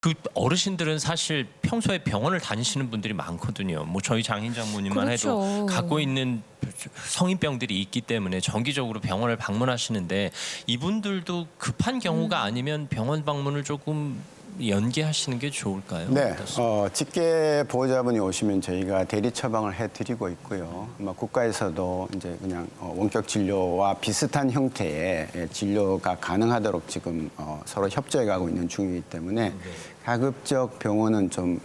그 어르신들은 사실 평소에 병원을 다니시는 분들이 많거든요. 뭐 저희 장인 장모님만 그렇죠. 해도 갖고 있는 성인병들이 있기 때문에 정기적으로 병원을 방문하시는데 이분들도 급한 경우가 아니면 병원 방문을 조금 연기하시는 게 좋을까요? 네, 어떻습니까? 직계 보호자분이 오시면 저희가 대리 처방을 해드리고 있고요. 아마 국가에서도 이제 그냥 원격 진료와 비슷한 형태의 진료가 가능하도록 지금 서로 협조해가고 있는 중이기 때문에 가급적 병원은 좀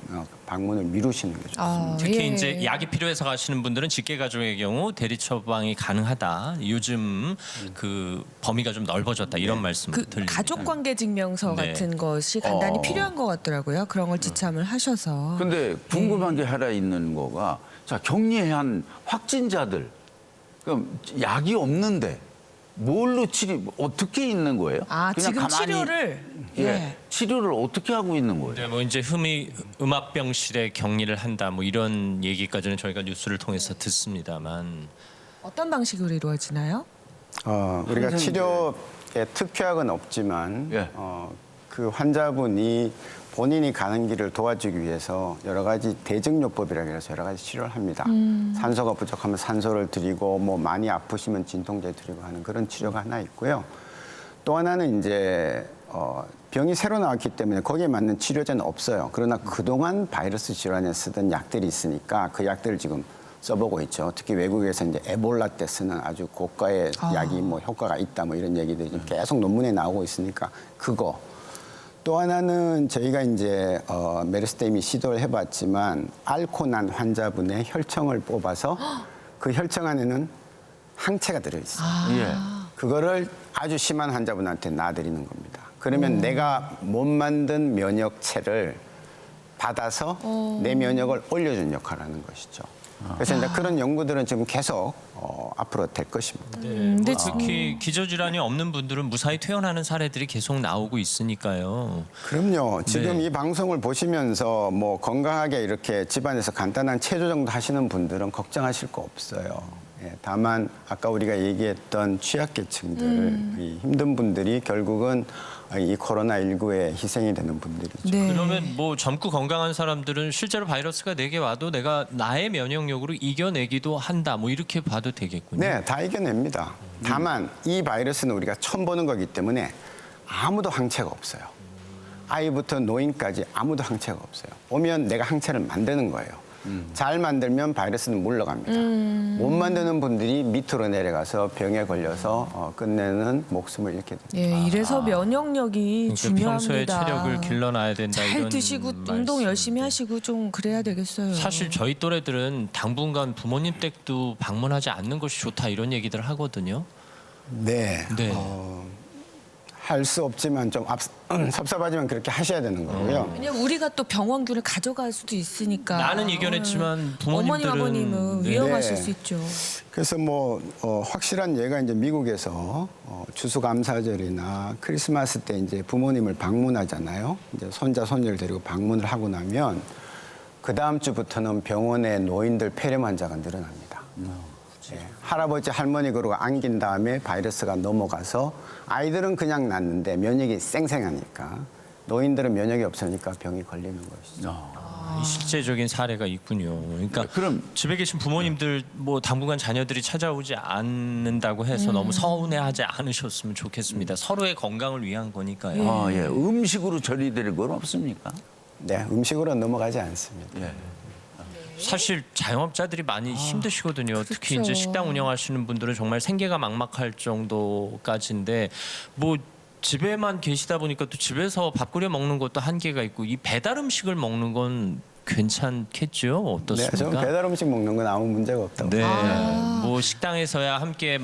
방문을 미루시는 게 좋습니다. 아, 특히 예. 이제 약이 필요해서 가시는 분들은 직계 가족의 경우 대리 처방이 가능하다. 요즘 그 범위가 좀 넓어졌다 이런 말씀 그 들립니다. 가족관계 증명서 네. 같은 것이 간단히 필요한 것 같더라고요. 그런 걸 지참을 하셔서. 근데 궁금한 게 하나 있는 거가 자 격리한 확진자들 그럼 약이 없는데 뭘로 어떻게 있는 거예요? 아, 그냥 지금 가만히, 치료를 예, 치료를 어떻게 하고 있는 거예요? 네, 뭐 이제 음압병실에 격리를 한다 뭐 이런 얘기까지는 저희가 뉴스를 통해서 듣습니다만 어떤 방식으로 이루어지나요? 우리가 항상 치료에 특효약은 없지만 예. 그 환자분이 본인이 가는 길을 도와주기 위해서 여러 가지 대증요법이라고 해서 여러 가지 치료를 합니다. 산소가 부족하면 산소를 드리고 뭐 많이 아프시면 진통제 드리고 하는 그런 치료가 하나 있고요. 또 하나는 이제 병이 새로 나왔기 때문에 거기에 맞는 치료제는 없어요. 그러나 그동안 바이러스 질환에 쓰던 약들이 있으니까 그 약들을 지금 써보고 있죠. 특히 외국에서 이제 에볼라 때 쓰는 아주 고가의 약이 뭐 효과가 있다 뭐 이런 얘기들이 지금 계속 논문에 나오고 있으니까 그거. 또 하나는 저희가 이제 메르스 때 이미 시도를 해봤지만 앓고 난 환자분의 혈청을 뽑아서 그 혈청 안에는 항체가 들어있어요. 예. 그거를 아주 심한 환자분한테 놔드리는 겁니다. 그러면 내가 못 만든 면역체를 받아서 내 면역을 올려주는 역할을 하는 것이죠. 그래서 이제 그런 연구들은 지금 계속 앞으로 될 것입니다. 근데 특히 기저질환이 없는 분들은 무사히 퇴원하는 사례들이 계속 나오고 있으니까요. 그럼요. 지금 네. 이 방송을 보시면서 뭐 건강하게 이렇게 집안에서 간단한 체조 정도 하시는 분들은 걱정하실 거 없어요. 예, 다만 아까 우리가 얘기했던 취약계층들, 이 힘든 분들이 결국은 이 코로나19에 희생이 되는 분들이죠. 네. 그러면 뭐 젊고 건강한 사람들은 실제로 바이러스가 내게 와도 내가 나의 면역력으로 이겨내기도 한다. 뭐 이렇게 봐도 되겠군요. 네, 다 이겨냅니다. 다만 이 바이러스는 우리가 처음 보는 거기 때문에 아무도 항체가 없어요. 아이부터 노인까지 아무도 항체가 없어요. 오면 내가 항체를 만드는 거예요. 잘 만들면 바이러스는 물러갑니다. 못 만드는 분들이 밑으로 내려가서 병에 걸려서 끝내는 목숨을 잃게 됩니다. 예, 이래서 면역력이 그러니까 중요합니다. 평소에 체력을 길러놔야 된다 잘 이런 드시고 운동 말씀. 열심히 하시고 좀 그래야 되겠어요. 사실 저희 또래들은 당분간 부모님 댁도 방문하지 않는 것이 좋다 이런 얘기들 하거든요. 네. 네. 할 수 없지만 좀 섭섭하지만 그렇게 하셔야 되는 거고요. 왜냐면 우리가 또 병원균을 가져갈 수도 있으니까. 나는 이겨냈지만 부모님들은 어머님 아버님은 네. 위험하실 네. 수 있죠. 그래서 뭐 확실한 예가 이제 미국에서 추수감사절이나 크리스마스 때 이제 부모님을 방문하잖아요. 이제 손자 손녀를 데리고 방문을 하고 나면 그 다음 주부터는 병원에 노인들 폐렴 환자가 늘어납니다. 예, 할아버지 할머니 그러고 안긴 다음에 바이러스가 넘어가서 아이들은 그냥 낫는데 면역이 쌩쌩하니까 노인들은 면역이 없으니까 병이 걸리는 것이죠. 이 실제적인 사례가 있군요. 그러니까 네, 그럼 집에 계신 부모님들 뭐 당분간 자녀들이 찾아오지 않는다고 해서 너무 서운해하지 않으셨으면 좋겠습니다. 서로의 건강을 위한 거니까요. 아, 예. 음식으로 처리될 건 없습니까? 네, 음식으로 넘어가지 않습니다. 예. 사실 자영업자들이 많이 힘드시거든요. 특히 이제 식당 운영하시는 분들은 정말 생계가 막막할 정도까지인데 뭐 집에만 계시다 보니까 또 집에서 밥 끓여 먹는 것도 한계가 있고 이 배달 음식을 먹는 건 괜찮겠죠? 네, 어떻습니까? 저는 배달 음식 먹는 건 아무 문제가 없다고 네, 생각합니다. 뭐 식당에서야 함께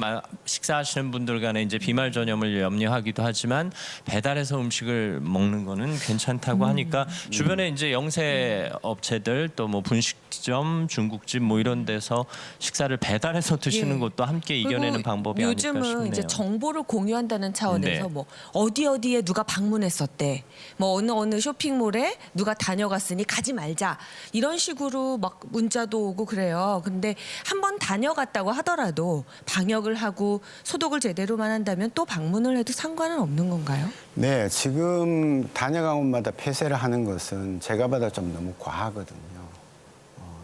식사하시는 분들 간에 이제 비말 전염을 염려하기도 하지만 배달해서 음식을 먹는 거는 괜찮다고 하니까 주변에 이제 영세 업체들 또 뭐 분식점, 중국집 뭐 이런 데서 식사를 배달해서 드시는 예. 것도 함께 이겨내는 그리고 방법이 아닐까 싶네요. 요즘은 이제 정보를 공유한다는 차원에서 네. 뭐 어디에 누가 방문했었대. 뭐 어느 쇼핑몰에 누가 다녀갔으니 가지 말자. 있다. 이런 식으로 막 문자도 오고 그래요. 근데 한번 다녀갔다고 하더라도 방역을 하고 소독을 제대로만 한다면 또 방문을 해도 상관은 없는 건가요? 네, 지금 다녀간 곳마다 폐쇄를 하는 것은 제가 봐도 좀 너무 과하거든요.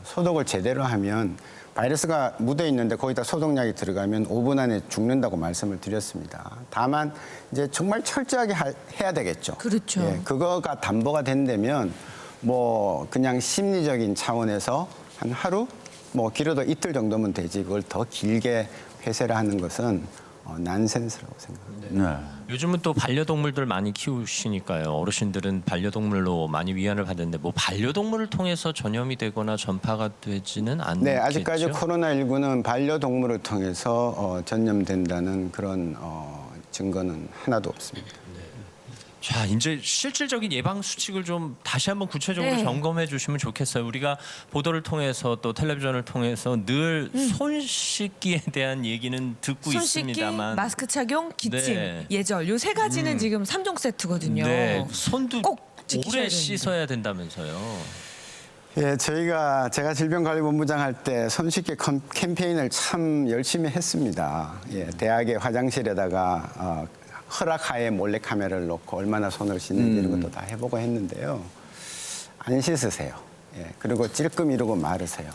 소독을 제대로 하면 바이러스가 묻어 있는데 거기다 소독약이 들어가면 5분 안에 죽는다고 말씀을 드렸습니다. 다만 이제 정말 철저하게 해야 되겠죠. 그렇죠. 예, 그거가 담보가 된다면 뭐 그냥 심리적인 차원에서 한 하루, 뭐 길어도 이틀 정도면 되지 그걸 더 길게 폐쇄를 하는 것은 난센스라고 생각합니다. 네. 요즘은 또 반려동물들 많이 키우시니까요. 어르신들은 반려동물로 많이 위안을 받는데 뭐 반려동물을 통해서 전염이 되거나 전파가 되지는 않겠죠? 네, 아직까지 코로나19는 반려동물을 통해서 전염된다는 그런 증거는 하나도 없습니다. 자, 이제 실질적인 예방 수칙을 좀 다시 한번 구체적으로 네. 점검해 주시면 좋겠어요. 우리가 보도를 통해서 또 텔레비전을 통해서 늘 손 씻기에 대한 얘기는 듣고 손 씻기, 있습니다만 마스크 착용, 기침, 네. 예절 요 세 가지는 지금 3종 세트거든요. 네, 손도 꼭 지키셔야 오래 되는데. 씻어야 된다면서요. 예, 제가 질병관리본부장 할 때 손쉽게 캠페인을 참 열심히 했습니다. 예, 대학의 화장실에다가 허락하에 몰래 카메라를 놓고 얼마나 손을 씻는지 이런 것도 다 해보고 했는데요. 안 씻으세요. 예, 그리고 찔끔 이러고 마르세요.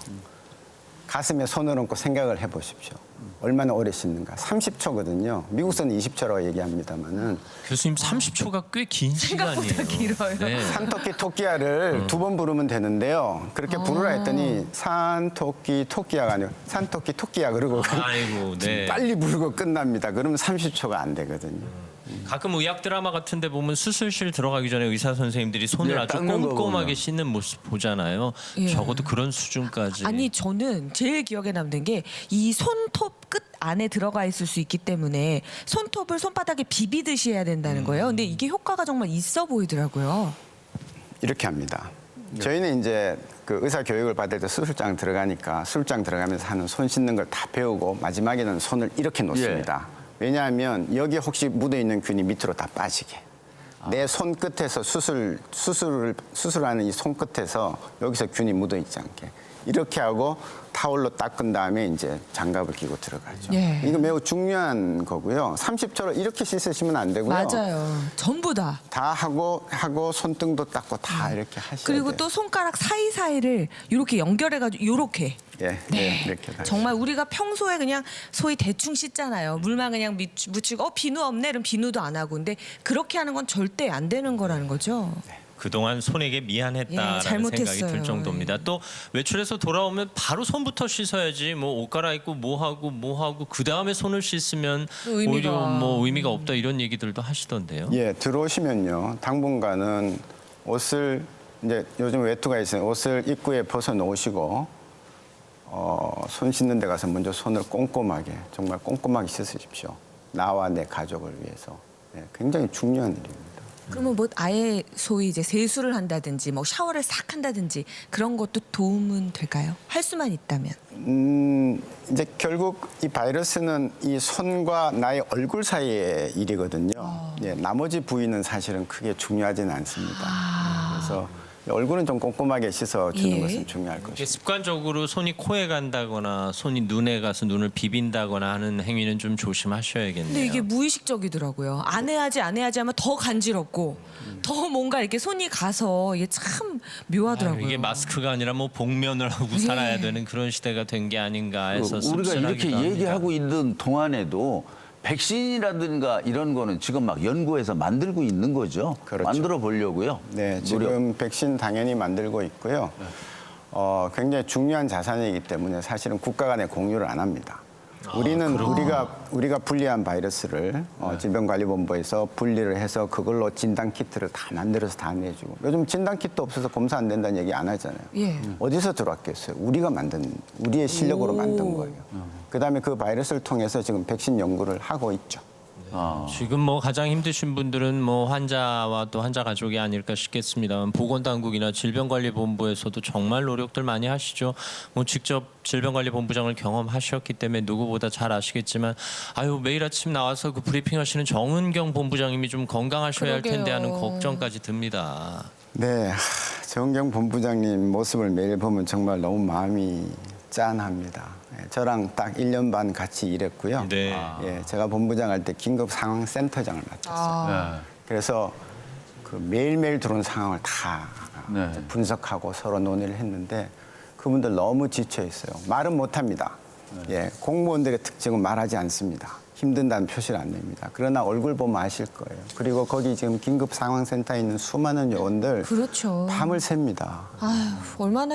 가슴에 손을 얹고 생각을 해보십시오. 얼마나 오래 씻는가. 30초거든요. 미국서는 20초라고 얘기합니다만은 교수님 30초가 꽤 긴 시간이에요. 생각보다 길어요. 네. 산토끼 토끼야를 2번 부르면 되는데요. 그렇게 부르라 했더니 산토끼 토끼야가 아니고 산토끼 토끼야 그러고 아이고, 네. 빨리 부르고 끝납니다. 그러면 30초가 안 되거든요. 가끔 의학 드라마 같은데 보면 수술실 들어가기 전에 의사 선생님들이 손을 네, 아주 닦는 거 꼼꼼하게 보면. 씻는 모습 보잖아요. 예. 적어도 그런 수준까지. 아니 저는 제일 기억에 남는 게 이 손톱 끝 안에 들어가 있을 수 있기 때문에 손톱을 손바닥에 비비듯이 해야 된다는 거예요. 근데 이게 효과가 정말 있어 보이더라고요. 이렇게 합니다. 저희는 이제 그 의사 교육을 받을 때 수술장 들어가니까 수술장 들어가면서 하는 손 씻는 걸 다 배우고 마지막에는 손을 이렇게 놓습니다. 왜냐하면 여기 혹시 묻어 있는 균이 밑으로 다 빠지게. 내 손 끝에서 수술하는 이 손 끝에서 여기서 균이 묻어 있지 않게. 이렇게 하고 타올로 닦은 다음에 이제 장갑을 끼고 들어가죠. 예. 이거 매우 중요한 거고요. 30초를 이렇게 씻으시면 안 되고요. 맞아요. 전부 다. 다 하고 손등도 닦고 다 이렇게 하셔야 그리고 돼요. 또 손가락 사이사이를 이렇게 연결해가지고 이렇게. 예, 네, 이렇게 다. 정말 우리가 평소에 그냥 소위 대충 씻잖아요. 물만 그냥 묻히고 비누 없네 이러면 비누도 안 하고. 근데 그렇게 하는 건 절대 안 되는 거라는 거죠. 그동안 손에게 미안했다라는 예, 잘못했어요. 생각이 들 정도입니다. 또 외출해서 돌아오면 바로 손부터 씻어야지 뭐 옷 갈아입고 뭐 하고 그 다음에 손을 씻으면 의미가- 오히려 뭐 의미가 없다 이런 얘기들도 하시던데요. 예, 들어오시면요. 당분간은 옷을 이제 요즘 외투가 있어요. 옷을 입구에 벗어 놓으시고 손 씻는 데 가서 먼저 손을 꼼꼼하게 정말 꼼꼼하게 씻으십시오. 나와 내 가족을 위해서. 예, 굉장히 중요한 일입니다. 그러면 뭐 아예 소위 이제 세수를 한다든지 뭐 샤워를 싹 한다든지 그런 것도 도움은 될까요? 할 수만 있다면. 이제 결국 이 바이러스는 이 손과 나의 얼굴 사이의 일이거든요. 예, 나머지 부위는 사실은 크게 중요하지는 않습니다. 그래서 얼굴은 좀 꼼꼼하게 씻어주는 예. 것은 중요할 이게 것입니다. 습관적으로 손이 코에 간다거나 손이 눈에 가서 눈을 비빈다거나 하는 행위는 좀 조심하셔야겠네요. 근데 이게 무의식적이더라고요. 안 해야지 하면 더 간지럽고 더 뭔가 이렇게 손이 가서 이게 참 묘하더라고요. 이게 마스크가 아니라 뭐 복면을 하고 살아야 되는 그런 시대가 된 게 아닌가 해서 우리가 이렇게 씁쓸하기도 합니다. 얘기하고 있는 동안에도 백신이라든가 이런 거는 지금 막 연구해서 만들고 있는 거죠. 그렇죠. 만들어 보려고요. 네, 노력. 지금 백신 당연히 만들고 있고요. 굉장히 중요한 자산이기 때문에 사실은 국가 간에 공유를 안 합니다. 우리는 우리가 분리한 바이러스를 질병관리본부에서 분리를 해서 그걸로 진단 키트를 다 만들어서 다 내주고 요즘 진단 키트 없어서 검사 안 된다는 얘기 안 하잖아요. 예. 어디서 들어왔겠어요? 우리가 만든 우리의 실력으로 만든 거예요. 그다음에 그 바이러스를 통해서 지금 백신 연구를 하고 있죠. 지금 뭐 가장 힘드신 분들은 뭐 환자와 또 환자 가족이 아닐까 싶겠습니다만 보건당국이나 질병관리본부에서도 정말 노력들 많이 하시죠. 뭐 직접 질병관리본부장을 경험하셨기 때문에 누구보다 잘 아시겠지만 아유 매일 아침 나와서 그 브리핑하시는 정은경 본부장님이 좀 건강하셔야 할 텐데 하는 그러게요. 걱정까지 듭니다. 네, 정경 본부장님 모습을 매일 보면 정말 너무 마음이 짠합니다. 예, 저랑 딱 1년 반 같이 일했고요. 네. 예, 제가 본부장 할 때 긴급 상황센터장을 맡았어요. 네. 그래서 그 매일매일 들어오는 상황을 다 네. 분석하고 서로 논의를 했는데 그분들 너무 지쳐 있어요. 말은 못 합니다. 예, 공무원들의 특징은 말하지 않습니다. 힘든다는 표시를 안 냅니다. 그러나 얼굴 보면 아실 거예요. 그리고 거기 지금 긴급 상황센터에 있는 수많은 요원들 그렇죠. 밤을 샙니다. 아휴, 얼마나